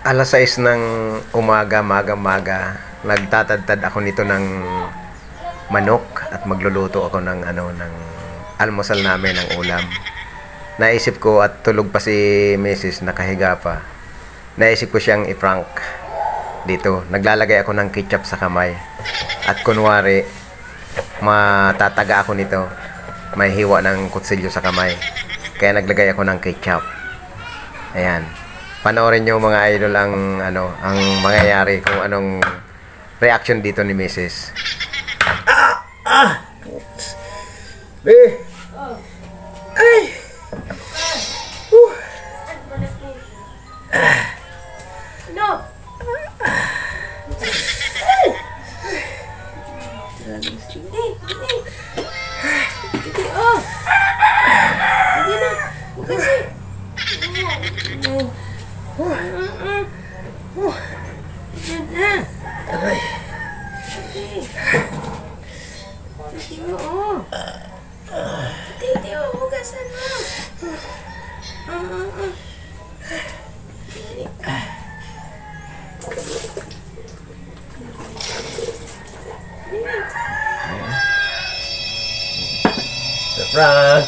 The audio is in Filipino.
Alas 6 ng umaga, maga, nagtatadtad ako nito ng manok at magluluto ako ng ng almusal namin, ng ulam. Naisip ko, at tulog pa si Mrs. nakahiga pa. Naisip ko siyang i-prank dito. Naglalagay ako ng ketchup sa kamay. At kunwari, matataga ako nito. May hiwa ng kutsilyo sa kamay. Kaya naglagay ako ng ketchup. Ayan. Panoorin nyo mga idol ang ang mangyayari, kung anong reaction dito ni Mrs. Ay! No! Hindi! Hindi! Oh! Hindi na! Kasi! Yan na! Aray! Hindi mo, oh! Hindi, oh! Hugasan mo! Prank!